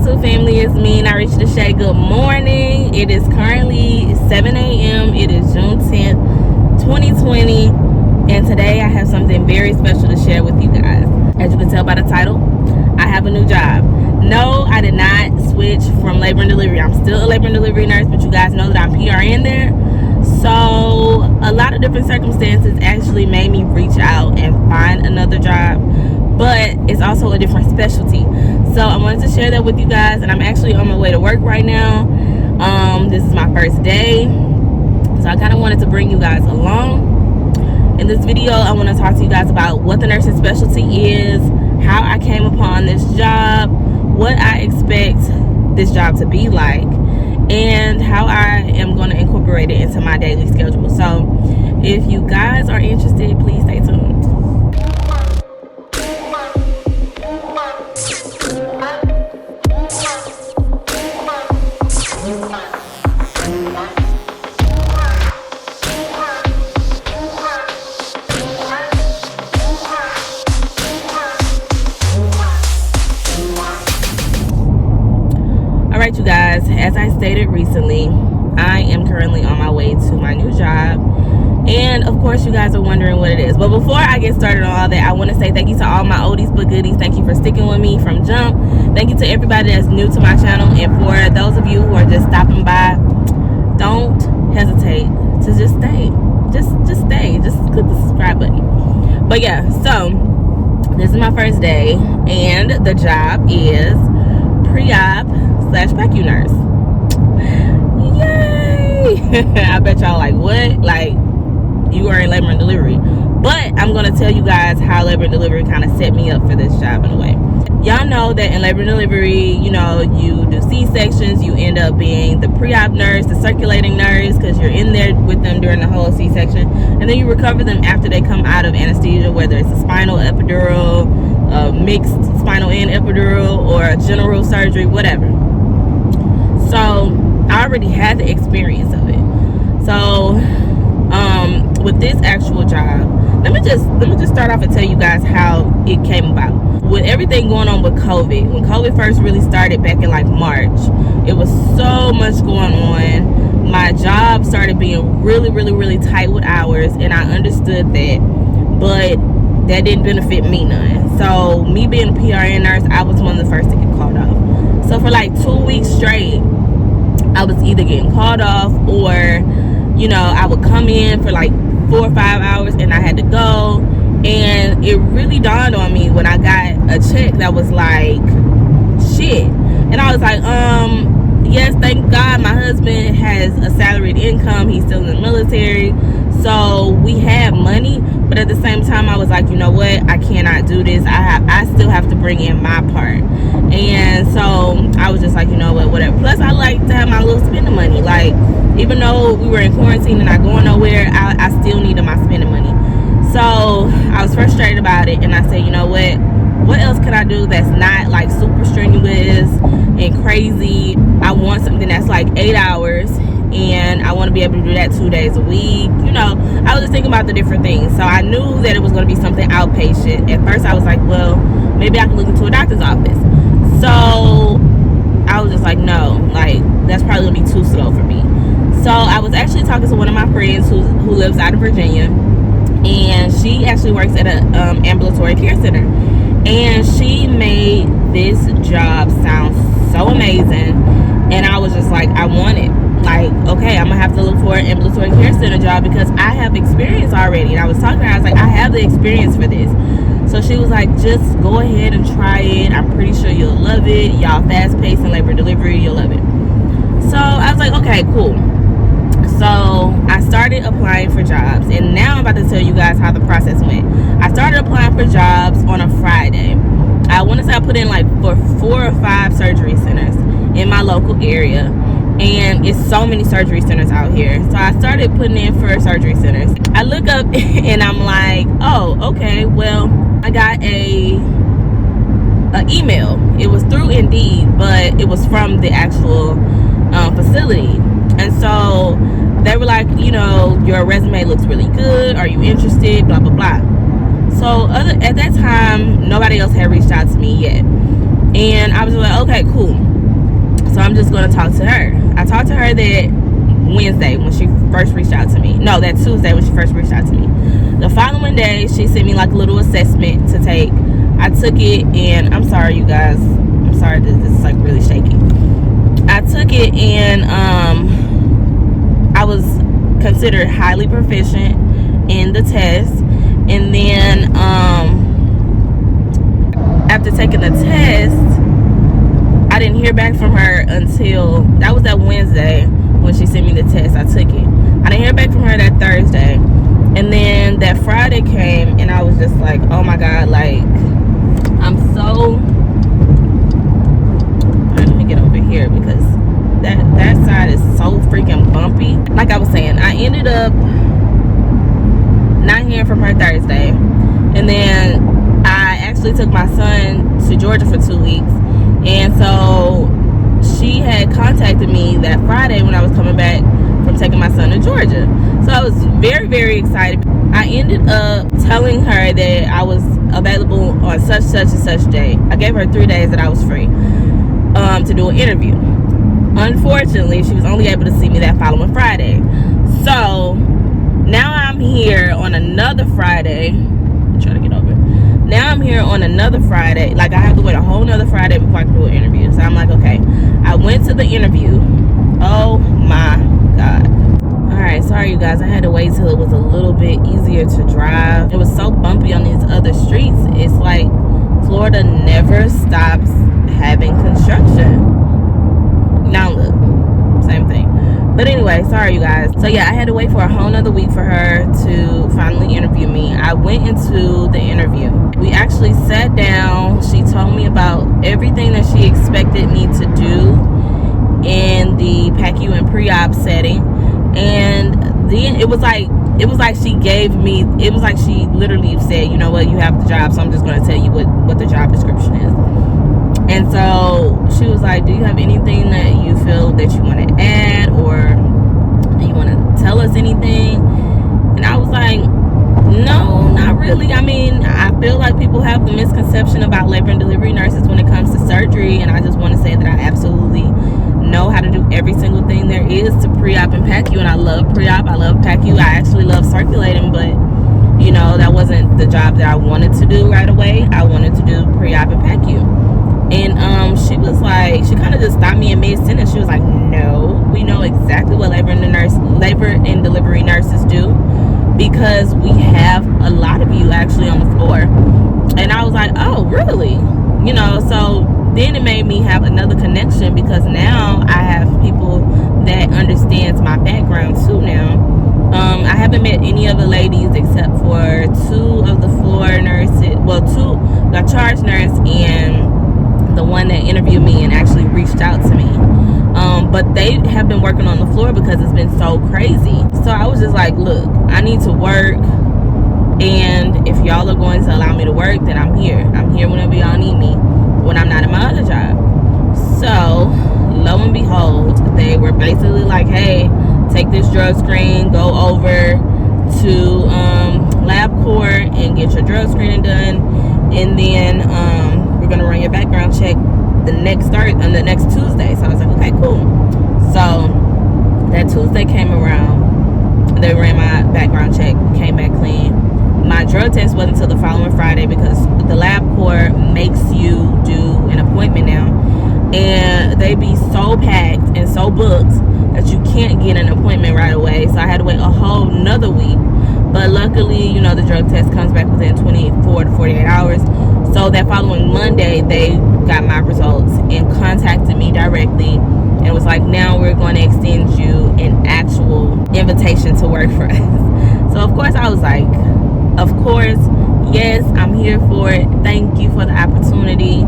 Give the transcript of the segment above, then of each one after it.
YouTube family? It's me, Narisha Deshay. Good morning. It is currently 7 a.m. It is June 10th, 2020. And today I have something very special to share with you guys. As you can tell by the title, I have a new job. No, I did not switch from labor and delivery. I'm still a labor and delivery nurse, but you guys know that I'm PRN there. So a lot of different circumstances actually made me reach out and find another job, but it's also a different specialty. So I wanted to share that with you guys, and I'm actually on my way to work right now. This is my first day, so I kind of wanted to bring you guys along. In this video, I want to talk to you guys about what the nursing specialty is, how I came upon this job, what I expect this job to be like, and how I am going to incorporate it into my daily schedule. So if you guys are interested, please stay tuned. Alright, you guys, as I stated recently, I am currently on my way to my new job, and of course you guys are wondering what it is. But before I get started on all that, I want to say thank you to all my oldies but goodies. Thank you for sticking with me from jump. Thank you to everybody that's new to my channel, and for those of you who are just stopping by, don't hesitate to just stay. Just stay. Just click the subscribe button. But yeah, so this is my first day, and the job is pre-op / PACU nurse. Yay! I bet y'all like, what? Like, you are in labor and delivery. But I'm going to tell you guys how labor and delivery kind of set me up for this job in a way. Y'all know that in labor and delivery, you know, you do C-sections. You end up being the pre-op nurse, the circulating nurse, because you're in there with them during the whole C-section. And then you recover them after they come out of anesthesia, whether it's a spinal epidural, mixed spinal and epidural, or a general surgery, whatever. So I already had the experience of it. So with this actual job, let me just start off and tell you guys how it came about. With everything going on with COVID, when COVID first really started back in like March, it was so much going on. My job started being really tight with hours, and I understood that, but that didn't benefit me none. So me being a PRN nurse, I was one of the first to get called off. So for like 2 weeks straight, I was either getting called off, or you know, I would come in for like 4 or 5 hours and I had to go. And it really dawned on me when I got a check that was like, shit. And I was like, yes, thank God my husband has a salaried income. He's still in the military, so we have money. But at the same time, I was like, you know what, I cannot do this. I still have to bring in my part. And so I was just like, you know what, whatever. Plus I like to have my little spending money. Like, even though we were in quarantine and not going nowhere, I still needed my spending money. So I was frustrated about it, and I said, you know what else can I do that's not like super strenuous and crazy? I want something that's like 8 hours, and I want to be able to do that 2 days a week. You know, I was just thinking about the different things. So I knew that it was going to be something outpatient. At first I was like, well, maybe I can look into a doctor's office. So I was just like, no, like that's probably going to be too slow for me. So I was actually talking to one of my friends who lives out of Virginia, and she actually works at an ambulatory care center. And she made this job sound so amazing, and I was just like, I want it. Like, okay, I'm gonna have to look for an ambulatory care center job because I have experience already. And I was talking to her, I was like, I have the experience for this. So she was like, just go ahead and try it. I'm pretty sure you'll love it. Y'all fast paced in labor and delivery, you'll love it. So I was like, okay, cool. So I started applying for jobs, and now I'm about to tell you guys how the process went. I started applying for jobs on a Friday. I want to say I put in like for 4 or 5 surgery centers in my local area, and it's so many surgery centers out here. So I started putting in for surgery centers. I look up and I'm like, oh, okay, well, I got a email. It was through Indeed, but it was from the actual facility. And so they were like, you know, your resume looks really good. Are you interested? Blah, blah, blah. So at that time, nobody else had reached out to me yet. And I was like, okay, cool. So I'm just going to talk to her. I talked to her that Wednesday when she first reached out to me. No, that Tuesday when she first reached out to me. The following day, she sent me like a little assessment to take. I took it, and I'm sorry, you guys. I'm sorry, this is like really shaky. I took it, and I was considered highly proficient in the test. And then after taking the test, I didn't hear back from her until, that was that Wednesday when she sent me the test. I took it. I didn't hear back from her that Thursday. And then that Friday came, and I was just like, oh my God, like, I'm so, let me get over here because that side is so freaking bumpy. Like I was saying, I ended up not hearing from her Thursday. And then I actually took my son to Georgia for 2 weeks. And so she had contacted me that Friday when I was coming back from taking my son to Georgia. So I was very, very excited. I ended up telling her that I was available on such and such day. I gave her 3 days that I was free to do an interview. Unfortunately, she was only able to see me that following Friday. So now I'm here on another Friday. I'm trying to get over. Now I'm here on another Friday. Like, I have to wait a whole nother Friday before I can do an interview. So I'm like, okay. I went to the interview. Oh my God. Alright, sorry you guys. I had to wait till it was a little bit easier to drive. It was so bumpy on these other streets. It's like Florida never stops having construction. Now look, same thing. But anyway, sorry you guys. So yeah, I had to wait for a whole nother week for her to finally interview me. I went into the interview. We actually sat down. She told me about everything that she expected me to do in the PACU and pre-op setting. And then it was like she gave me, it was like she literally said, you know what, you have the job, so I'm just going to tell you what the job description is. And so she was like, do you have anything that you feel that you want to add, or do you want to tell us anything? And I was like, no, not really. I mean, I feel like people have the misconception about labor and delivery nurses when it comes to surgery, and I just want to say that I absolutely know how to do every single thing there is to pre-op and PACU, and I love pre-op, I love PACU, I actually love circulating, but you know, that wasn't the job that I wanted to do right away. I wanted to do pre-op and PACU. And she was like, she kind of just stopped me in mid-sentence. She was like, no, we know exactly what labor and delivery nurses do, because we have a lot of you actually on the floor. And I was like, oh, really? You know, so then it made me have another connection, because now I have people that understands my background too now. I haven't met any of the ladies except for 2 of the floor nurses, well, 2, the charge nurse and the one that interviewed me and actually reached out to me. But they have been working on the floor because it's been so crazy. So I was just like, look, I need to work, and if y'all are going to allow me to work, then I'm here. I'm here whenever y'all need me, when I'm not in my other job. So lo and behold, they were basically like, hey, take this drug screen, go over to LabCorp and get your drug screening done, and then we're gonna run your background check the next Tuesday. So I was like, okay, cool. So that Tuesday came around, they ran my background check, came back clean. My drug test wasn't until the following Friday, because the LabCorp makes you do an appointment now, and they be so packed and so booked that you can't get an appointment right away. So I had to wait a whole nother week. But luckily, you know, the drug test comes back within 24 to 48 hours. So that following Monday, they got my results and contacted me directly and was like, now we're going to extend you an actual invitation to work for us. So of course I was like, of course, yes, I'm here for it. Thank you for the opportunity.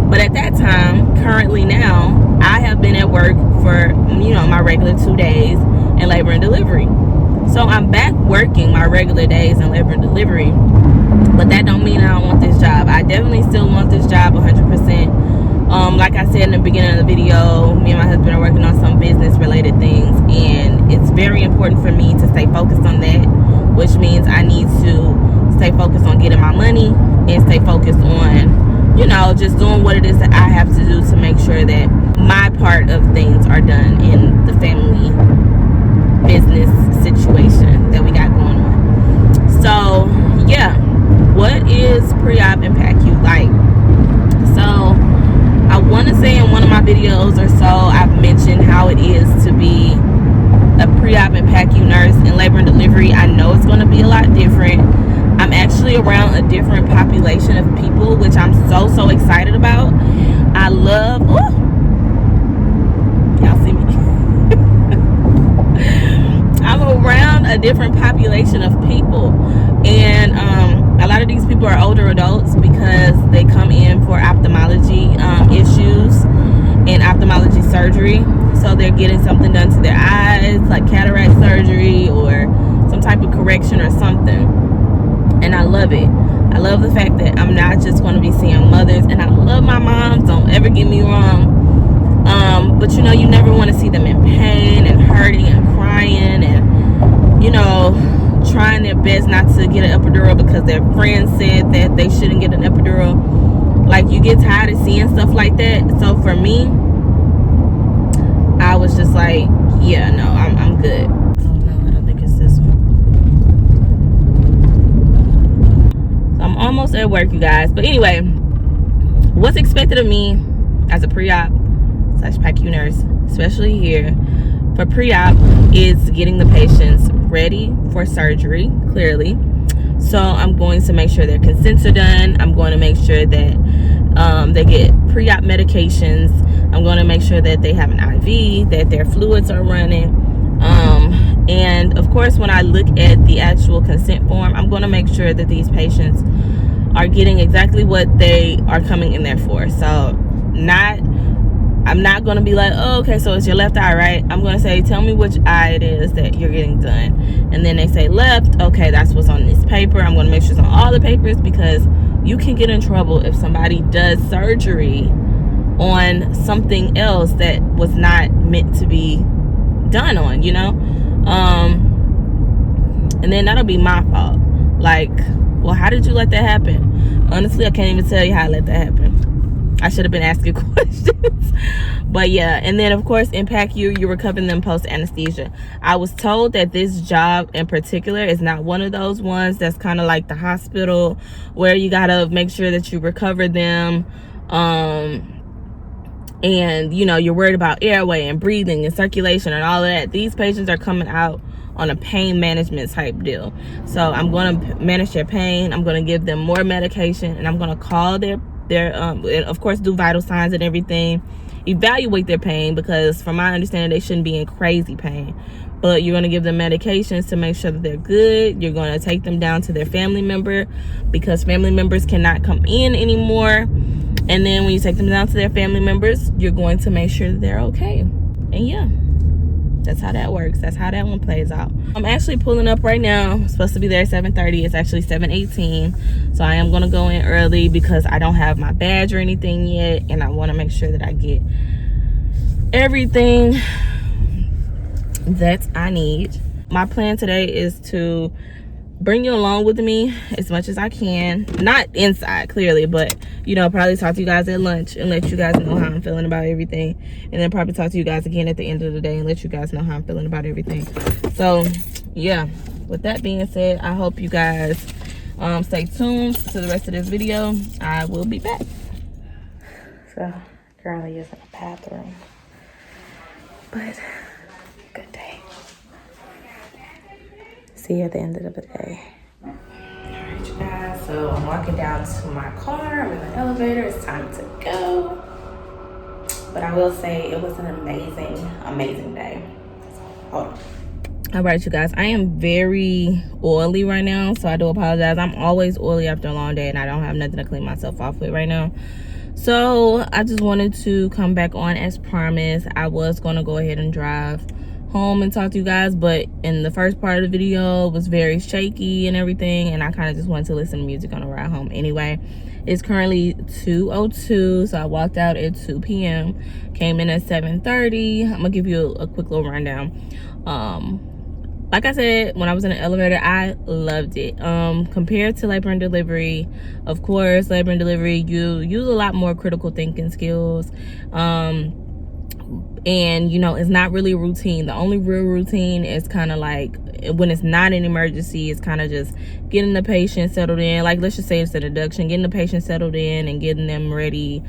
But at that time, currently now, I have been at work for, you know, my regular 2 days in labor and delivery. So I'm back working my regular days in labor and delivery, but that don't mean I don't want this job. I definitely still want this job 100%. Like I said in the beginning of the video, me and my husband are working on some business related things, and it's very important for me to stay focused on that, which means I need to stay focused on getting my money and stay focused on, you know, just doing what it is that I have to do to make sure that my part of things are done in the family business situation that we got going on. So yeah, what is pre-op and PACU like? So I want to say in one of my videos or so, I've mentioned how it is to be a pre-op and PACU nurse in labor and delivery. I know it's going to be a lot different. I'm actually around a different population of people, which I'm so excited about. I love, y'all see me? I'm around a different population of people, and a lot of these people are older adults because they come in for ophthalmology issues and ophthalmology surgery. So they're getting something done to their eyes, like cataract surgery or some type of correction or something. And I love it. I love the fact that I'm not just going to be seeing mothers, and I love my moms, don't ever get me wrong. But you know, you never want to see them in pain and hurting and crying and, you know, trying their best not to get an epidural because their friends said that they shouldn't get an epidural. Like, you get tired of seeing stuff like that. So for me, I was just like, yeah, no, I'm good. Oh no, I don't think it's this one. So I'm almost at work, you guys. But anyway, what's expected of me as a pre-op / PACU nurse, especially here for pre-op, is getting the patients ready for surgery, clearly. So I'm going to make sure their consents are done. I'm going to make sure that they get pre-op medications. I'm going to make sure that they have an IV, that their fluids are running. And of course, when I look at the actual consent form, I'm going to make sure that these patients are getting exactly what they are coming in there for. So I'm not going to be like, oh, okay, so it's your left eye, right? I'm going to say, tell me which eye it is that you're getting done. And then they say left. Okay, that's what's on this paper. I'm going to make sure it's on all the papers, because you can get in trouble if somebody does surgery on something else that was not meant to be done on, you know? And then that'll be my fault. Like, well, how did you let that happen? Honestly, I can't even tell you how I let that happen. I should have been asking questions. But yeah, and then of course in PACU, you're recovering them post anesthesia. I was told that this job in particular is not one of those ones that's kind of like the hospital where you gotta make sure that you recover them, and you know, you're worried about airway and breathing and circulation and all of that. These patients are coming out on a pain management type deal. So I'm going to manage their pain. I'm going to give them more medication, and I'm going to call their and of course do vital signs and everything, evaluate their pain, because from my understanding they shouldn't be in crazy pain. But you're going to give them medications to make sure that they're good. You're going to take them down to their family member, because family members cannot come in anymore. And then when you take them down to their family members, you're going to make sure that they're okay. And yeah, that's how that works. That's how that one plays out. I'm actually pulling up right now. I'm supposed to be there at 7:30. It's actually 7:18. So I am going to go in early because I don't have my badge or anything yet. And I want to make sure that I get everything that I need. My plan today is to bring you along with me as much as I can. Not inside, clearly, but you know, probably talk to you guys at lunch and let you guys know how I'm feeling about everything. And then probably talk to you guys again at the end of the day and let you guys know how I'm feeling about everything. So yeah, with that being said, I hope you guys stay tuned to the rest of this video. I will be back. So currently using the bathroom, but good day. See you at the end of the day. All right, you guys, so I'm walking down to my car. I'm in the elevator. It's time to go. But I will say it was an amazing day. Hold on. All right, you guys, I am very oily right now, so I do apologize. I'm always oily after a long day, and I don't have nothing to clean myself off with right now. So I just wanted to come back on as promised. I was going to go ahead and drive home and talk to you guys, but in the first part of the video it was very shaky and everything, and I kind of just wanted to listen to music on the ride home anyway. It's currently 2:02, so I walked out at 2 p.m. came in at 7:30. I'm gonna give you a quick little rundown. like I said, when I was in the elevator, I loved it. Compared to labor and delivery, of course, labor and delivery, you use a lot more critical thinking skills. And you know, it's not really routine. The only real routine is kind of like when it's not an emergency, it's kind of just getting the patient settled in. Like, let's just say it's an induction, getting the patient settled in and getting them ready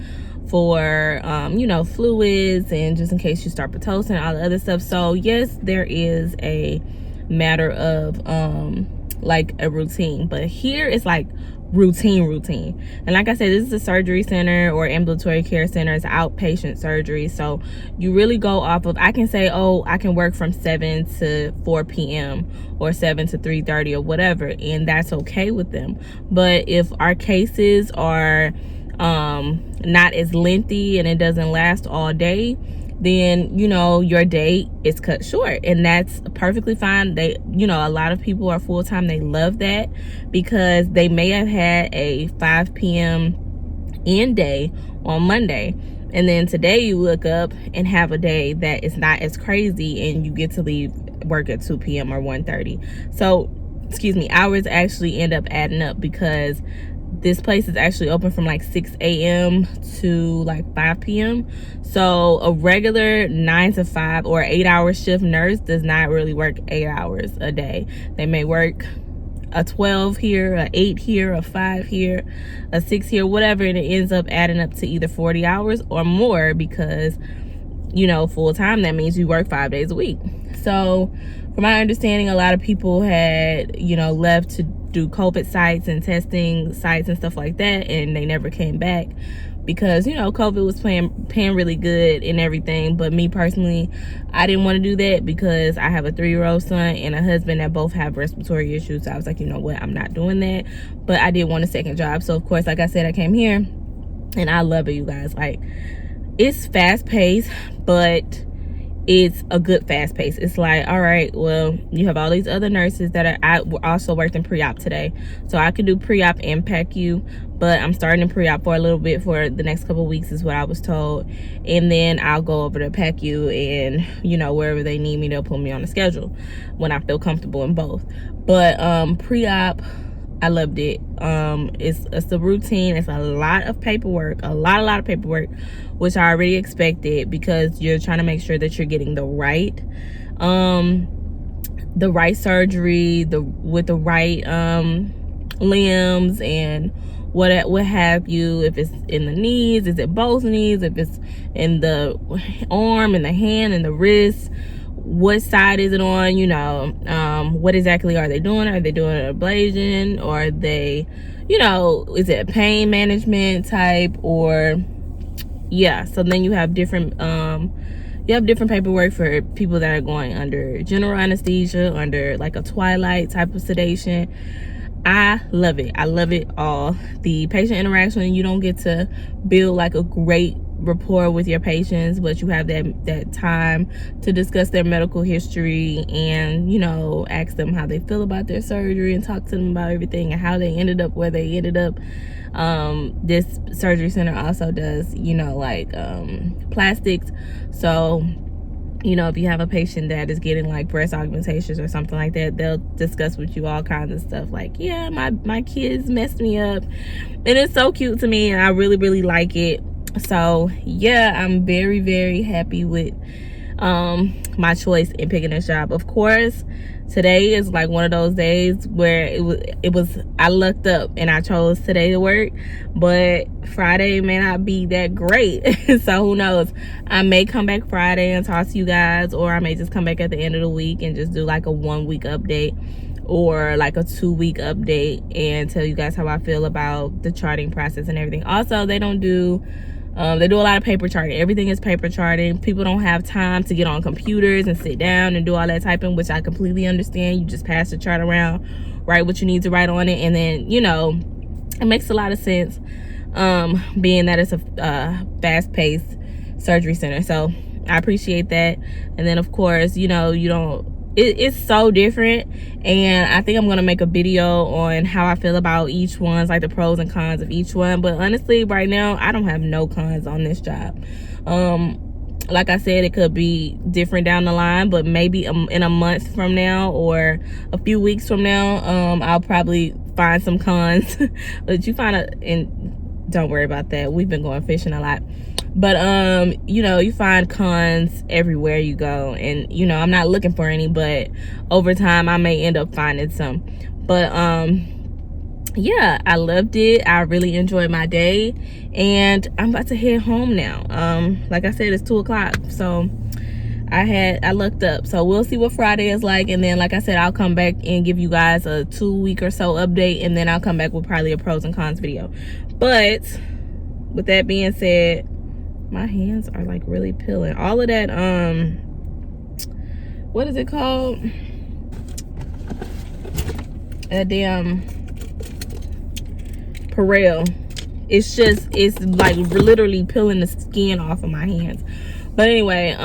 for you know, fluids, and just in case you start Pitocin, all the other stuff. So yes, there is a matter of like a routine, but here it's like routine. And like I said, this is a surgery center or ambulatory care center. It's outpatient surgery, so you really go off of, I can say, oh, I can work from 7 to 4 p.m. or 7 to 3:30 or whatever, and that's okay with them. But if our cases are not as lengthy and it doesn't last all day, then you know, your day is cut short, and that's perfectly fine. They, you know, a lot of people are full-time. They love that because they may have had a 5 p.m. end day on Monday, and then today you look up and have a day that is not as crazy, and you get to leave work at 2 p.m. or 1:30. So excuse me, hours actually end up adding up, because this place is actually open from like 6 a.m. to like 5 p.m. So a regular 9 to 5 or 8-hour shift nurse does not really work 8 hours a day. They may work a 12 here, a 8 here, a 5 here, a 6 here, whatever, and it ends up adding up to either 40 hours or more, because you know, full time, that means you work 5 days a week. So from my understanding, a lot of people had, you know, left to do COVID sites and testing sites and stuff like that, and they never came back because, you know, COVID was paying really good and everything. But me personally, I didn't want to do that because I have a 3-year-old son and a husband that both have respiratory issues. So I was like, you know what, I'm not doing that. But I did want a second job. So of course, like I said, I came here, and I love it, you guys. Like, it's fast paced, but it's a good fast pace. It's like, all right, well, you have all these other nurses that are, I also worked in pre-op today, so I could do pre-op and PACU, but I'm starting in pre-op for a little bit for the next couple of weeks is what I was told, and then I'll go over to PACU, and you know, wherever they need me, they'll put me on the schedule when I feel comfortable in both. But pre-op, I loved it. It's the routine. It's a lot of paperwork, a lot of paperwork, which I already expected, because you're trying to make sure that you're getting the right surgery, with the right limbs and what have you. If it's in the knees, is it both knees? If it's in the arm and the hand and the wrist, what side is it on? You know, what exactly are they doing? Are they doing an ablation, or are they, you know, is it a pain management type, or yeah. So then you have different paperwork for people that are going under general anesthesia, under like a twilight type of sedation. I love it. I love it all. The patient interaction, you don't get to build like a great rapport with your patients, but you have that time to discuss their medical history and, you know, ask them how they feel about their surgery and talk to them about everything and how they ended up where they ended up. This surgery center also does, you know, like plastics. So, you know, if you have a patient that is getting like breast augmentations or something like that, they'll discuss with you all kinds of stuff like, yeah, my kids messed me up, and it's so cute to me, and I really like it. So yeah, I'm very happy with my choice in picking this job. Of course, today is like one of those days where it was I lucked up and I chose today to work, but Friday may not be that great. So who knows, I may come back Friday and talk to you guys, or I may just come back at the end of the week and just do like a 1-week update or like a 2-week update and tell you guys how I feel about the charting process and everything. Also, they do a lot of paper charting. Everything is paper charting. People don't have time to get on computers and sit down and do all that typing, which I completely understand. You just pass the chart around, write what you need to write on it, and then, you know, it makes a lot of sense, being that it's a fast-paced surgery center. So I appreciate that. And then of course, you know, it's so different, and I think I'm gonna make a video on how I feel about each one, like the pros and cons of each one. But honestly, right now I don't have no cons on this job. like I said, it could be different down the line, but maybe in a month from now or a few weeks from now, I'll probably find some cons. But and don't worry about that. We've been going fishing a lot. But you know, you find cons everywhere you go, and you know, I'm not looking for any, but over time I may end up finding some. But yeah, I loved it. I really enjoyed my day, and I'm about to head home now. Like I said, it's 2 o'clock, so I looked up. So we'll see what Friday is like, and then like I said, I'll come back and give you guys a 2-week or so update, and then I'll come back with probably a pros and cons video. But with that being said, my hands are like really peeling. All of that what is it called, that damn Perel, it's like literally peeling the skin off of my hands. But anyway,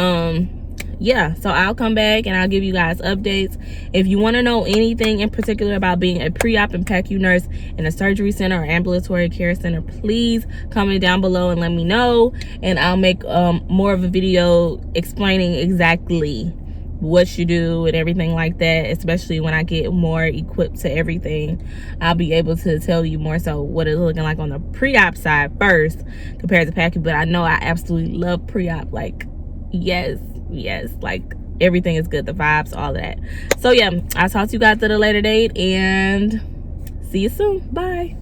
yeah, so I'll come back and I'll give you guys updates. If you want to know anything in particular about being a pre-op and PACU nurse in a surgery center or ambulatory care center, please comment down below and let me know, and I'll make more of a video explaining exactly what you do and everything like that. Especially when I get more equipped to everything, I'll be able to tell you more so what it's looking like on the pre-op side first compared to PACU. But I know I absolutely love pre-op. Like, yes, like everything is good, the vibes, all of that. So yeah, I'll talk to you guys at a later date, and see you soon. Bye.